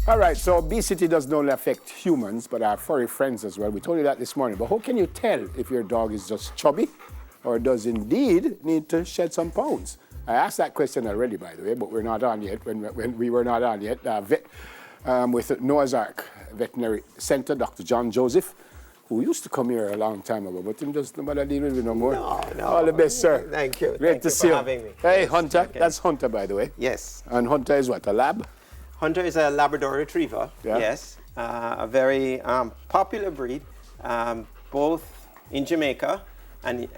All right, so obesity doesn't only affect humans, but our furry friends as well. We told you that this morning. But how can you tell if your dog is just chubby or does indeed need to shed some pounds? I asked that question already, by the way, but we're not on yet. When we were not on yet, with Noah's Ark Veterinary Center, Dr. John Joseph, who used to come here a long time ago, but him just nobody deal with me no more. No. All the best, sir. Thank you. Great Thank to you see for you. having me. Hey, Yes, Hunter. okay. That's Hunter, by the way. Yes. And Hunter is what, a lab? Hunter is a Labrador Retriever. Yeah. Yes. A very popular breed, both in Jamaica and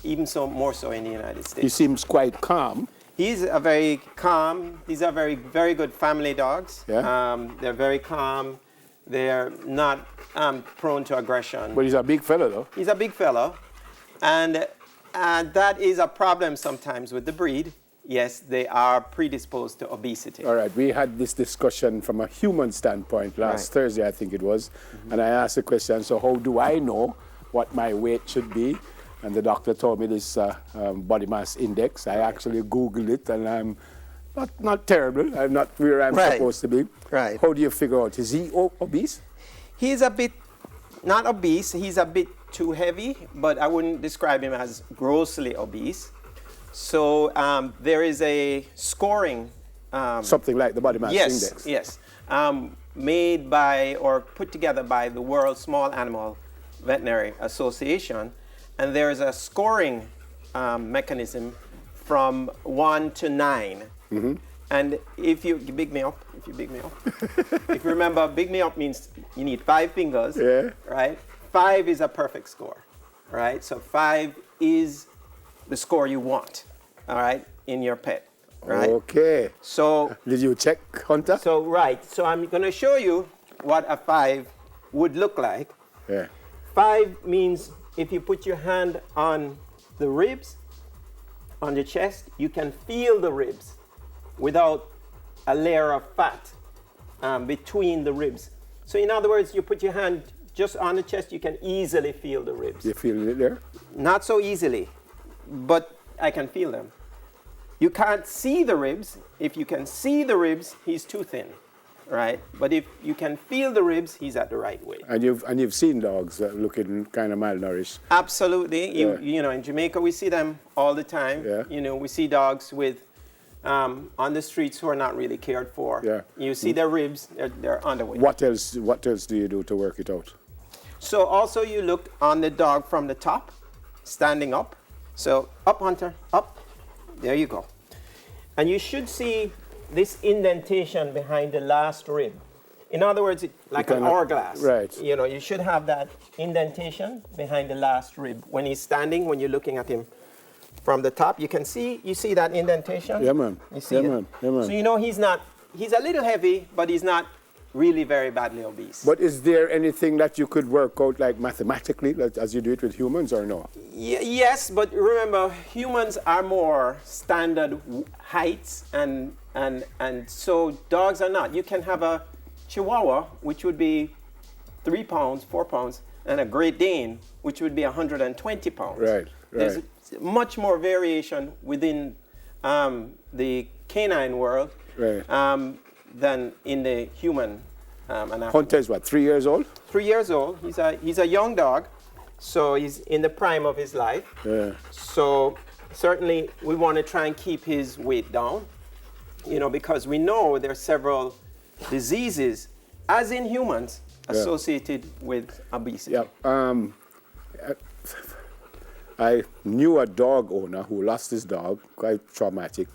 even more so in the United States. He seems quite calm. He's a very calm. These are very good family dogs. Yeah. They're very calm. They're not prone to aggression. But he's a big fella, though. He's a big fellow, and that is a problem sometimes with the breed. Yes, they are predisposed to obesity. All right, we had this discussion from a human standpoint last Thursday, I think it was, and I asked the question, so how do I know what my weight should be? And the doctor told me this body mass index. I actually Googled it, and I'm not terrible. I'm not where I'm supposed to be. Right. How do you figure out? Is he obese? He's a bit, not obese, he's a bit too heavy, but I wouldn't describe him as grossly obese. So there is a scoring. Something like the body mass index. Yes, made by or put together by the World Small Animal Veterinary Association. And there is a scoring mechanism from 1 to 9. Mm-hmm. And if you big me up, if you remember, big me up means you need 5 fingers, right? 5 is a perfect score, right? So 5 is the score you want, all right, in your pet, right? Okay. So did you check, Hunter? So I'm going to show you what a 5 would look like. Yeah. 5 means if you put your hand on the ribs, on the chest, you can feel the ribs without a layer of fat between the ribs. So in other words, you put your hand just on the chest, you can easily feel the ribs. You feel it there? Not so easily, but I can feel them. You can't see the ribs. If you can see the ribs, he's too thin, right? But if you can feel the ribs, he's at the right weight. And you've seen dogs looking kind of malnourished. Absolutely. Yeah. You know, in Jamaica we see them all the time. Yeah. You know, we see dogs with on the streets who are not really cared for. Yeah. You see their ribs; they're underweight. What else do you do to work it out? So also you look on the dog from the top, standing up. So up, Hunter, up. There you go. And you should see this indentation behind the last rib. In other words, like an hourglass. Right. You know, you should have that indentation behind the last rib. When he's standing, when you're looking at him from the top, you see that indentation? Yeah, man. You see yeah, it? Man. Yeah, man. So you know he's a little heavy, but he's not really very badly obese. But is there anything that you could work out like mathematically, like, as you do it with humans, or no? Yes, but remember, humans are more standard heights, and so dogs are not. You can have a Chihuahua, which would be 3 pounds, 4 pounds, and a Great Dane, which would be 120 pounds. Right. There's much more variation within the canine world than in the human anatomy. Hunter is what, 3 years old? 3 years old. He's a young dog, so he's in the prime of his life. Yeah. So certainly we want to try and keep his weight down, you know, because we know there are several diseases, as in humans, associated with obesity. Yeah. I knew a dog owner who lost his dog, quite traumatic,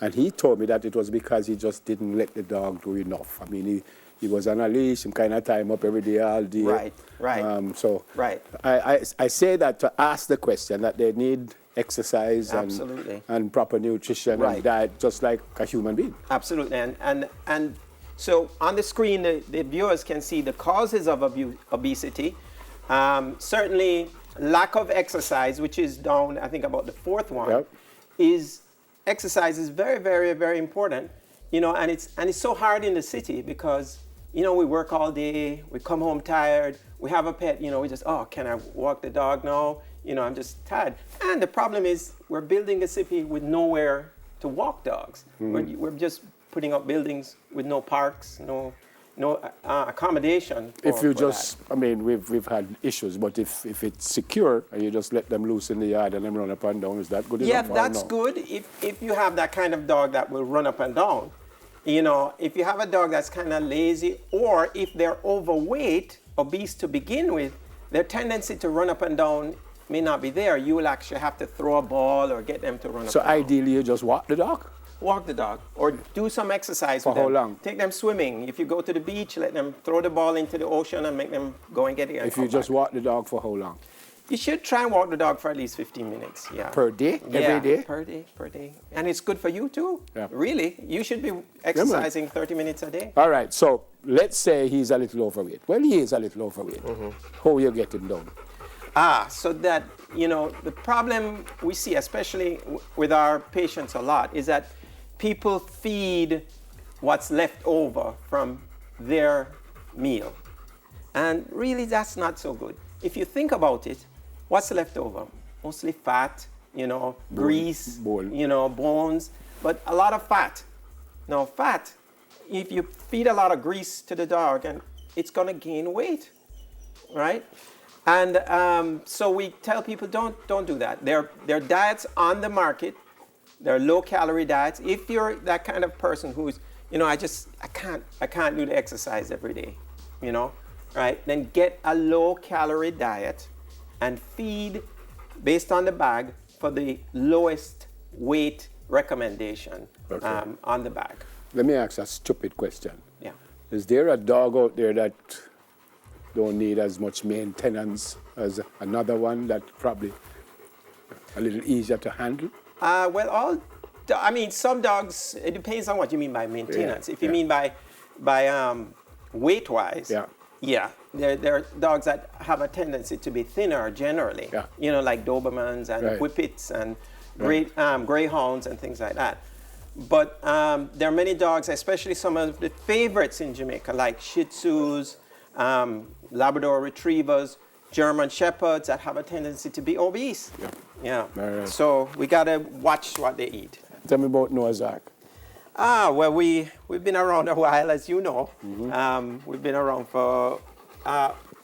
and he told me that it was because he just didn't let the dog do enough. I mean, he was on a leash and kind of tie him up every day, all day. Right. I say that to ask the question that they need exercise and proper nutrition and diet, just like a human being. Absolutely. And so on the screen, the viewers can see the causes of obesity. Certainly, lack of exercise, which is down, I think, about the 4th one, exercise is very, very, very important. You know, and it's so hard in the city because, you know, we work all day, we come home tired, we have a pet, you know, we just, can I walk the dog now? You know, I'm just tired. And the problem is we're building a city with nowhere to walk dogs. We're just putting up buildings with no parks, no accommodation. If you just, I mean, we've had issues, but if it's secure and you just let them loose in the yard and them run up and down, is that good enough? Yeah, that's good if you have that kind of dog that will run up and down. You know, if you have a dog that's kind of lazy, or if they're overweight, obese to begin with, their tendency to run up and down may not be there. You will actually have to throw a ball or get them to run up and down. So ideally, you just walk the dog? Walk the dog, or do some exercise with them. For them. how long? Take them swimming. If you go to the beach, let them throw the ball into the ocean and make them go and get it. If you just walk the dog for how long? You should try and walk the dog for at least 15 minutes. Yeah. Per day? Yeah, Every day? Per day. And it's good for you too. Yeah. Really. You should be exercising 30 minutes a day. All right. So let's say he's a little overweight. Well, he is a little overweight. How you get him down? So that, you know, the problem we see, especially with our patients a lot, is that people feed what's left over from their meal. And really, that's not so good. If you think about it, what's left over? Mostly fat, you know, grease, you know, bones, but a lot of fat. Now, fat, if you feed a lot of grease to the dog, and it's going to gain weight, right? And so we tell people don't do that. There are diets on the market. They're low-calorie diets. If you're that kind of person who's, you know, I can't do the exercise every day, you know, right? Then get a low-calorie diet and feed based on the bag for the lowest weight recommendation on the bag. Let me ask a stupid question. Yeah. Is there a dog out there that don't need as much maintenance as another one that probably a little easier to handle? Some dogs, it depends on what you mean by maintenance. Yeah, if you mean by weight-wise, there are dogs that have a tendency to be thinner generally. Yeah. You know, like Dobermans and Whippets and Greyhounds and things like that. But there are many dogs, especially some of the favorites in Jamaica, like Shih Tzus, Labrador Retrievers, German Shepherds, that have a tendency to be obese. Yeah. Right. So we gotta watch what they eat. Tell me about Noah's Ark. Well, we've been around a while, as you know. We've been around for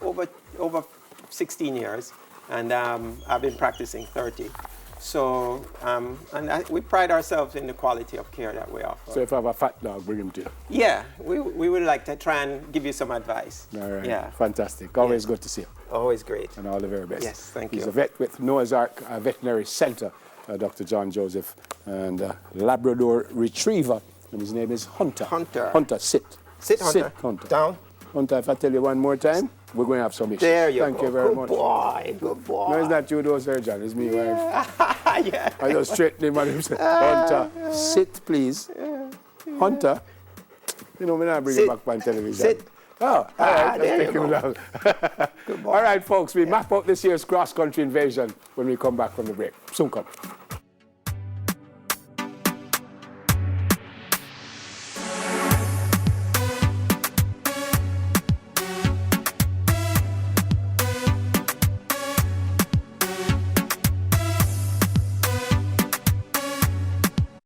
over 16 years, and I've been practicing 30. So, we pride ourselves in the quality of care that we offer. So if I have a fat dog, bring him to you. Yeah, we would like to try and give you some advice. All right. Yeah. Fantastic. Always good to see you. Always great. And all the very best. Yes, thank you. He's a vet with Noah's Ark Veterinary Center, Dr. John Joseph, and Labrador Retriever. And his name is Hunter. Hunter, sit. Sit, Hunter. Sit, Hunter. Down. Hunter, if I tell you one more time, we're going to have some issues. There you go. Thank you very much. Good boy. No, it's not you, though, sir, John. It's me, wife. Yeah. I just straighten him and say, Hunter, sit, please. Hunter. You know, we're not bringing him back on television. Sit. Oh, all right. Let's take him down. Good boy. All right, folks, we map out this year's cross-country invasion when we come back from the break. Soon come.